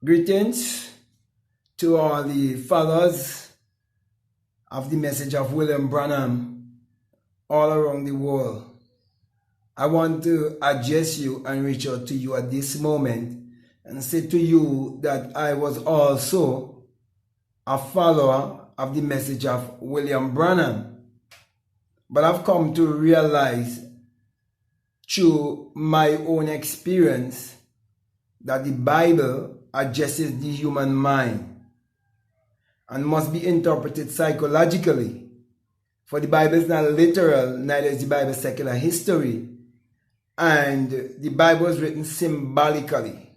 Greetings to all the followers of the message of William Branham all around the world. I want to address you and reach out to you at this moment and say to you that I was also a follower of the message of William Branham. But I've come to realize through my own experience that the Bible addresses the human mind and must be interpreted psychologically. For the Bible is not literal, neither is the Bible secular history. And the Bible is written symbolically.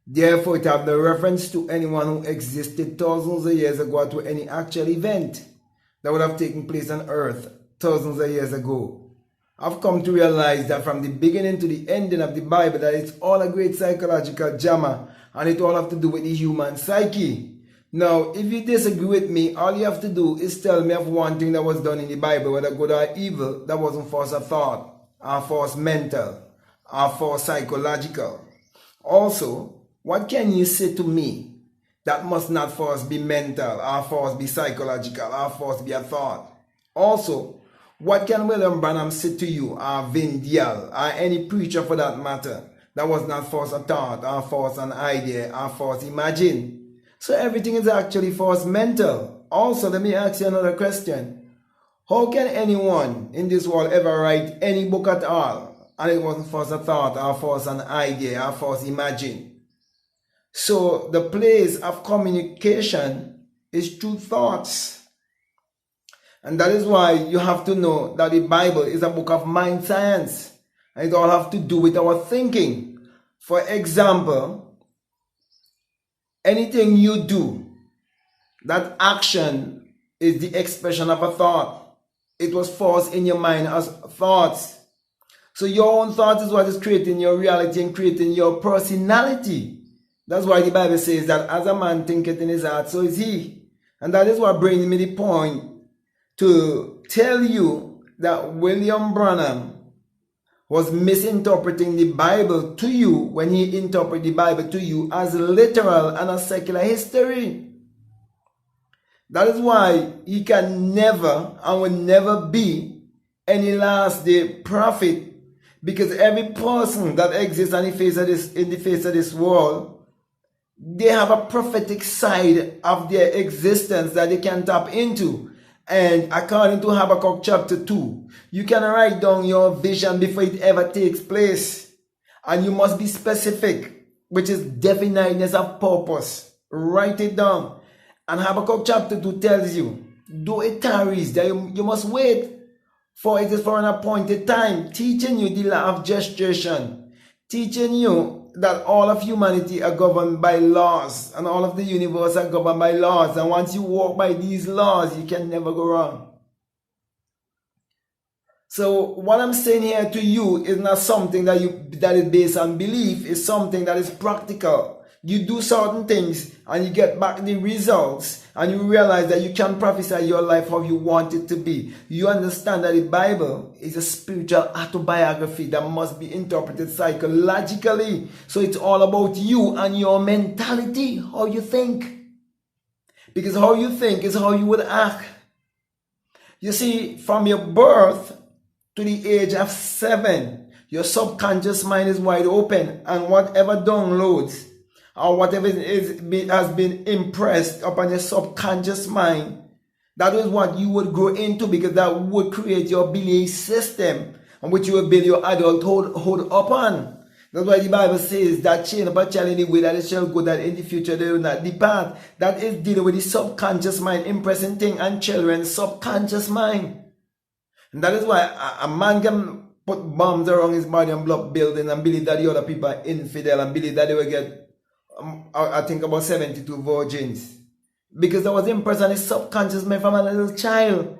Therefore, it has no reference to anyone who existed thousands of years ago, to any actual event that would have taken place on earth thousands of years ago. I've come to realize that from the beginning to the ending of the Bible, that it's all a great psychological drama, and it all have to do with the human psyche. Now, if you disagree with me, all you have to do is tell me of one thing that was done in the Bible, whether good or evil, that wasn't force of thought, or force mental, or force psychological. Also, what can you say to me that must not force be mental, or force be psychological, or force be a thought? Also, what can William Branham say to you, or Vin Dial, or any preacher for that matter, that was not force a thought, or force an idea, or force imagine? So everything is actually force mental. Also, let me ask you another question. How can anyone in this world ever write any book at all, and it wasn't force a thought, or force an idea, or force imagine? So the place of communication is through thoughts. And that is why you have to know that the Bible is a book of mind science. And it all have to do with our thinking. For example, anything you do, that action is the expression of a thought. It was forced in your mind as thoughts. So your own thought is what is creating your reality and creating your personality. That's why the Bible says that as a man thinketh in his heart, so is he. And that is what brings me the point to tell you that William Branham was misinterpreting the Bible to you when he interpreted the Bible to you as literal and a secular history. That is why he can never and will never be any last day prophet, because every person that exists on the face of this world, they have a prophetic side of their existence that they can tap into. And according to Habakkuk chapter 2, you can write down your vision before it ever takes place. And you must be specific, which is definiteness of purpose. Write it down. And Habakkuk chapter 2 tells you, though it tarries, that you must wait, for it is for an appointed time, teaching you the law of gestation, teaching you that all of humanity are governed by laws, and all of the universe are governed by laws, and once you walk by these laws, you can never go wrong. So what I'm saying here to you is not something that is based on belief. It's something that is practical. You do certain things and you get back the results, and you realize that you can prophesy your life how you want it to be. You understand that the Bible is a spiritual autobiography that must be interpreted psychologically. So it's all about you and your mentality, how you think. Because how you think is how you would act. You see, from your birth to the age of 7, your subconscious mind is wide open, and whatever downloads or whatever has been impressed upon your subconscious mind, that is what you would grow into, because that would create your belief system on which you will build your adulthood upon. That's why the Bible says that chain up a child in the way that it shall go, that in the future they will not depart. That is dealing with the subconscious mind, impressing things on children's subconscious mind. And that is why a man can put bombs around his body and block buildings and believe that the other people are infidel, and believe that they will get I think about 72 virgins, because that was impressed on his subconscious mind from a little child.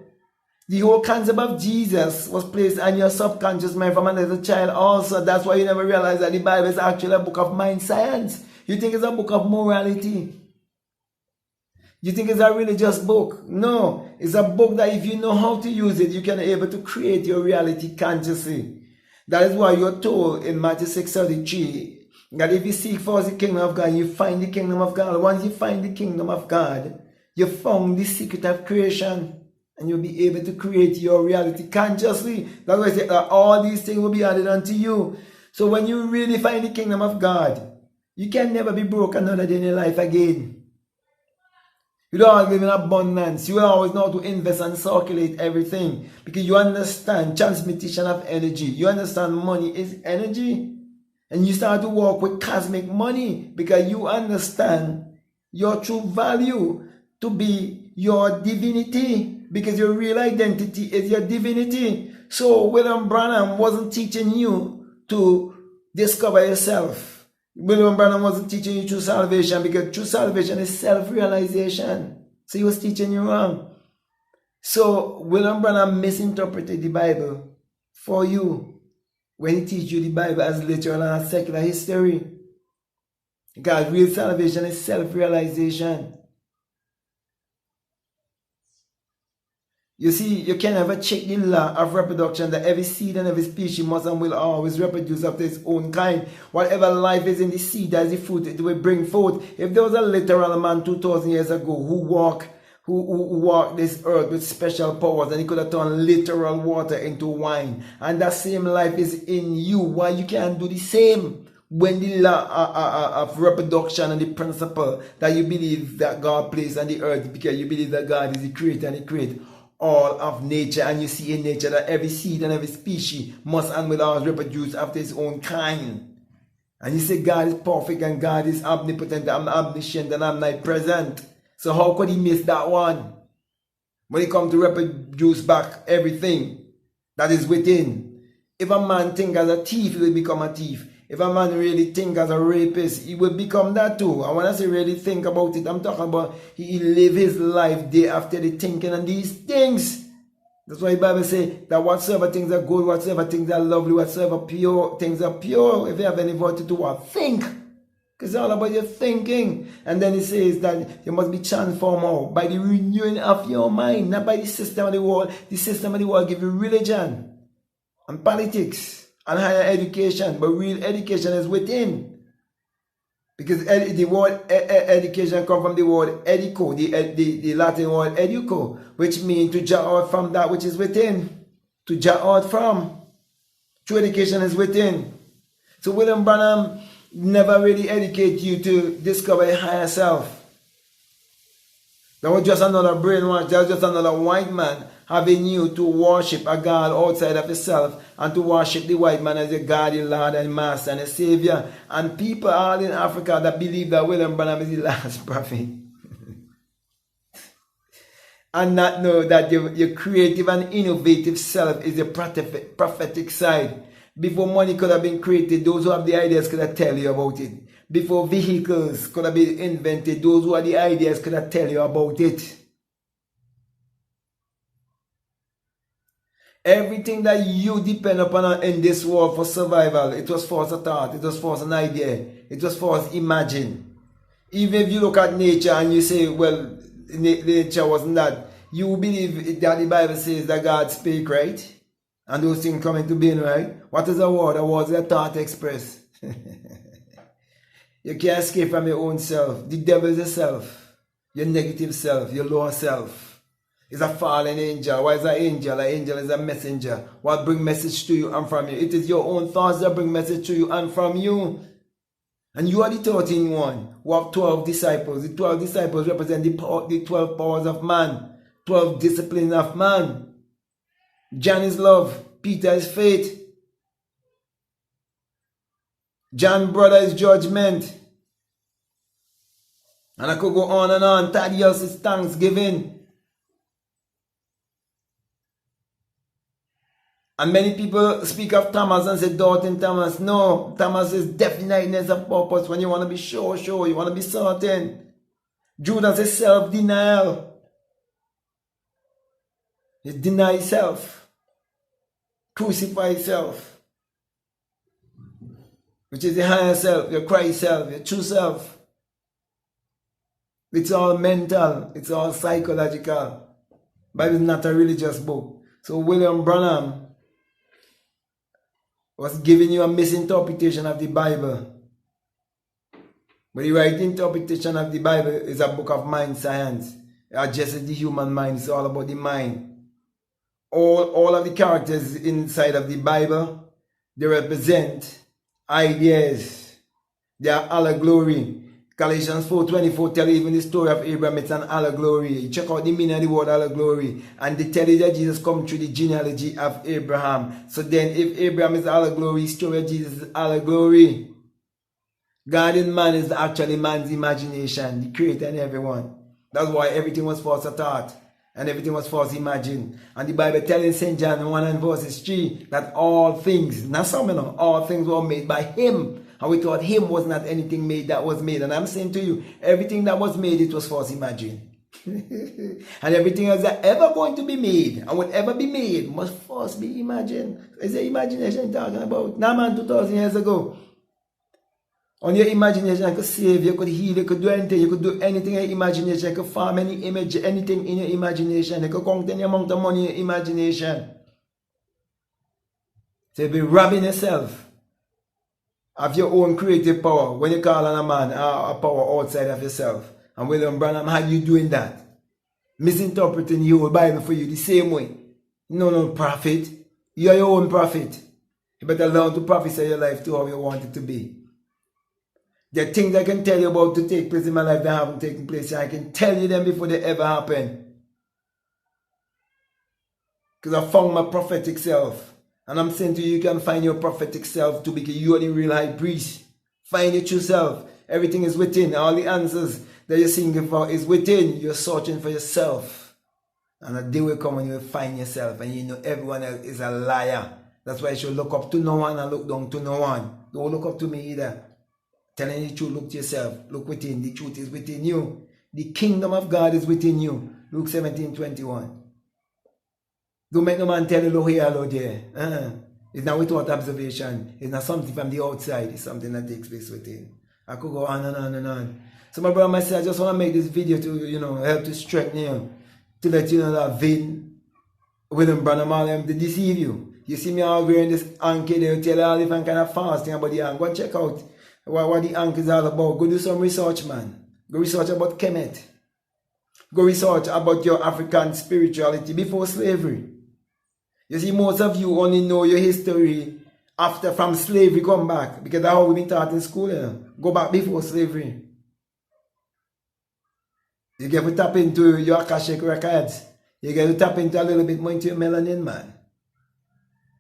The whole concept of Jesus was placed on your subconscious mind from a little child also. That's why you never realize that the Bible is actually a book of mind science. You think it's a book of morality. You think it's a religious book. No, it's a book that if you know how to use it, you can be able to create your reality consciously. That is why you're told in Matthew 6:33 That if you seek first the kingdom of God, you find the kingdom of God. Once you find the kingdom of God, you found the secret of creation. And you'll be able to create your reality consciously. That's why I say that all these things will be added unto you. So when you really find the kingdom of God, you can never be broke another day in your life again. You don't always live in abundance. You will always know how to invest and circulate everything. Because you understand transmutation of energy. You understand money is energy. And you start to work with cosmic money. Because you understand your true value to be your divinity. Because your real identity is your divinity. So William Branham wasn't teaching you to discover yourself. William Branham wasn't teaching you true salvation, because true salvation is self-realization. So he was teaching you wrong. So William Branham misinterpreted the Bible for you when he teaches you the Bible as literal and as secular history. Because real salvation is self-realization. You see, you can never check the law of reproduction that every seed and every species must and will always reproduce after its own kind. Whatever life is in the seed, as the fruit, it will bring forth. If there was a literal man 2,000 years ago who walked this earth with special powers, and he could have turned literal water into wine, and that same life is in you, why you can't do the same? When the law of reproduction and the principle that you believe that God placed on the earth, because you believe that God is the creator and he created all of nature, and you see in nature that every seed and every species must and will always reproduce after its own kind. And you say God is perfect and God is omnipotent, I'm omniscient and omnipresent. So how could he miss that one? When it comes to reproduce back everything that is within. If a man think as a thief, he will become a thief. If a man really think as a rapist, he will become that too. And when I say really think about it, I'm talking about he live his life day after day thinking on these things. That's why the Bible says that whatsoever things are good, whatsoever things are lovely, whatsoever pure things are pure, if you have any virtue to what? Think. Because it's all about your thinking. And then it says that you must be transformed by the renewing of your mind, not by the system of the world. The system of the world gives you religion and politics and higher education, but real education is within. Because the word education comes from the word educo, the Latin word educo, which means to draw out from that which is within. To draw out from. True education is within. So William Branham never really educate you to discover a higher self. That was just another brainwash. That was just another white man having you to worship a God outside of yourself, and to worship the white man as your God, your Lord and Master and a Savior. And people all in Africa that believe that William Branham is the last prophet. And not know that your creative and innovative self is your prophetic side. Before money could have been created, those who have the ideas could have tell you about it. Before vehicles could have been invented, those who have the ideas could have tell you about it. Everything that you depend upon in this world for survival, it was first a thought, it was first an idea, it was first imagined. Even if you look at nature and you say, well, nature wasn't that, you believe that the Bible says that God spake, right? And those things come into being, right? What is a word? A word is a thought expressed. You can't escape from your own self. The devil is yourself, your negative self, your lower self. Is a fallen angel. Why is an angel? An angel is a messenger. What bring message to you and from you? It is your own thoughts that bring message to you and from you. And you are the 13th one who have 12 disciples. The 12 disciples represent the 12 powers of man. 12 disciplines of man. John is love. Peter is faith. John brother is judgment. And I could go on and on. Thaddeus is thanksgiving. And many people speak of Thomas and say, doubting Thomas. No, Thomas is definiteness of purpose. When you want to be sure, you want to be certain. Judas is self-denial. He denies self. Crucify self. Which is the higher self, your Christ self, your true self. It's all mental. It's all psychological. Bible is not a religious book. So William Branham was giving you a misinterpretation of the Bible. But the right interpretation of the Bible is a book of mind science. It addresses the human mind. It's all about the mind. All of the characters inside of the Bible, they represent ideas. They are allegory. Galatians 4:24 tell you even the story of Abraham, it's an allegory. You check out the meaning of the word allegory. And they tell you that Jesus come through the genealogy of Abraham. So then if Abraham is allegory, the story of Jesus is allegory. God in man is actually man's imagination, the creator and everyone. That's why everything was false thought and everything was false imagined. And the Bible tells in St. John 1 and verses 3 that all things, not some, all things were made by him. And we thought him was not anything made that was made. And I'm saying to you, everything that was made, it was false imagined. And everything else that ever going to be made and would ever be made must first be imagined. Is the imagination talking about? Now man, 2,000 years ago. On your imagination, you could save, you could heal, you could do anything, you could do anything in your imagination, you could form any image, anything in your imagination, you could count any amount of money in your imagination. So you'll be robbing yourself of your own creative power when you call on a man, a power outside of yourself. And William Branham had you doing that. Misinterpreting your Bible for you the same way. No prophet. You are your own prophet. You better learn to prophesy your life to how you want it to be. There are things I can tell you about to take place in my life that haven't taken place. I can tell you them before they ever happen. Because I found my prophetic self. And I'm saying to you, you can find your prophetic self too, because you are the real high priest. Find your true self. Everything is within. All the answers that you're seeking for is within. You're searching for yourself. And a day will come when you will find yourself. And you know everyone else is a liar. That's why you should look up to no one and look down to no one. Don't look up to me either. Telling the truth, look to yourself. Look within. The truth is within you. The kingdom of God is within you. Luke 17:21. Don't make no man tell you, look here, look there. It's not without observation. It's not something from the outside. It's something that takes place within. I could go on and on and on. So my brother, my sister, I just want to make this video to, help to strengthen you. To let you know that Vin, William Branham, all them, they deceive you. You see me all wearing this anchor, they tell you all different kind of fasting about the anchor. Go check out what the anchor is all about. Go do some research, man. Go research about Kemet. Go research about your African spirituality before slavery. You see, most of you only know your history after from slavery come back. Because that's how we've been taught in school, Go back before slavery. You get to tap into your Akashic records. You get to tap into a little bit more into your melanin, man.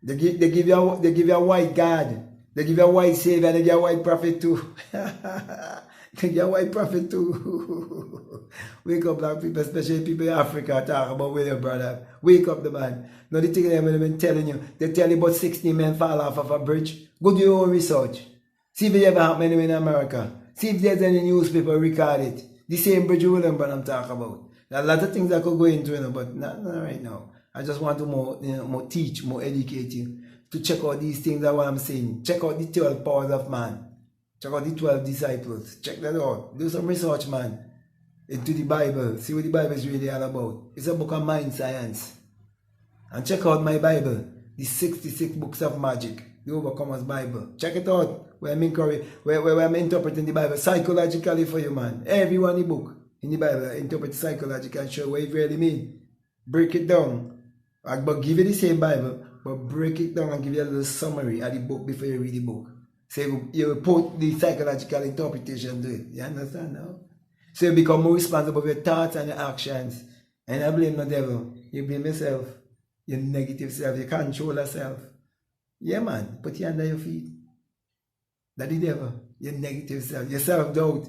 They give you a white God. They give you a white savior and they give you a white prophet too. They give you a white prophet too. Wake up, black people, especially people in Africa, talk about William Branham. Wake up, the man. No, the thing they've been telling you. They tell you about 16 men fall off of a bridge. Go do your own research. See if it ever happened anywhere in America. See if there's any newspaper record it. The same bridge William Branham talk about. There are a lot of things I could go into, but not right now. I just want to more teach, more educate you. To check out these things that what I'm saying. Check out the 12 powers of man. Check out the 12 disciples. Check that out. Do some research, man, into the Bible. See what the Bible is really all about. It's a book of mind science. And check out my Bible, the 66 books of magic, the Overcomer's Bible. Check it out. Where I'm interpreting the Bible psychologically for you, man. Everyone in the book in the Bible interpret psychologically and show what it really means. Break it down. But give you the same Bible, but break it down and give you a little summary of the book before you read the book. So you put the psychological interpretation to it. You understand now? So you become more responsible for your thoughts and your actions. And I blame the devil. You blame yourself. Your negative self. You control yourself. Yeah, man. Put you under your feet. That's the devil. Your negative self. Your self-doubt.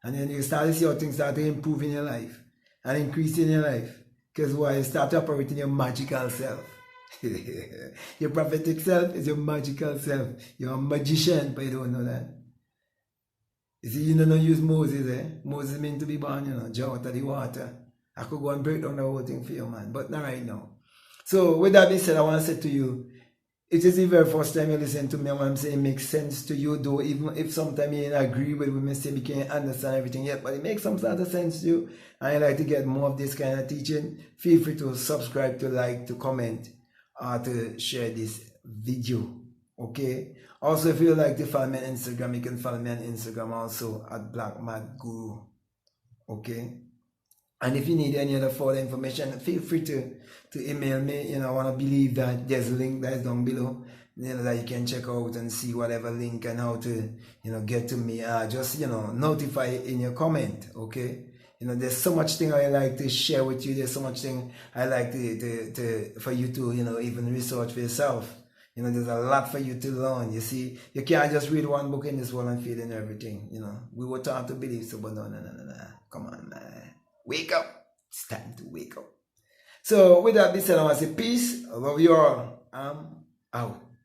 And then you start to see how things start to improve in your life. And increase in your life. Because why? You start operating your magical self. Your prophetic self is your magical self. You're a magician, but you don't know that. You see, you don't use Moses, Moses meant to be born, draw out of the water. I could go and break down the whole thing for you, man, but not right now. So, with that being said, I want to say to you, it is the very first time you listen to me, what I'm saying makes sense to you, though, even if sometimes you don't agree with me, say you can't understand everything yet, but it makes some sort of sense to you, and you like to get more of this kind of teaching, feel free to subscribe, to like, to comment, or to share this video, okay? Also, if you would like to follow me on Instagram, you can follow me on Instagram also at Black Mad Guru. Okay? And if you need any other further information, feel free to email me. I want to believe that there's a link that is down below, that you can check out and see whatever link and how to, get to me. Just, notify in your comment, okay? There's so much thing I like to share with you. There's so much thing I like for you to, even research for yourself. There's a lot for you to learn. You see, you can't just read one book in this world and feel in everything. We were taught to believe so, but no. Come on, man. Wake up. It's time to wake up. So with that being said, I want to say peace. I love you all. I'm out.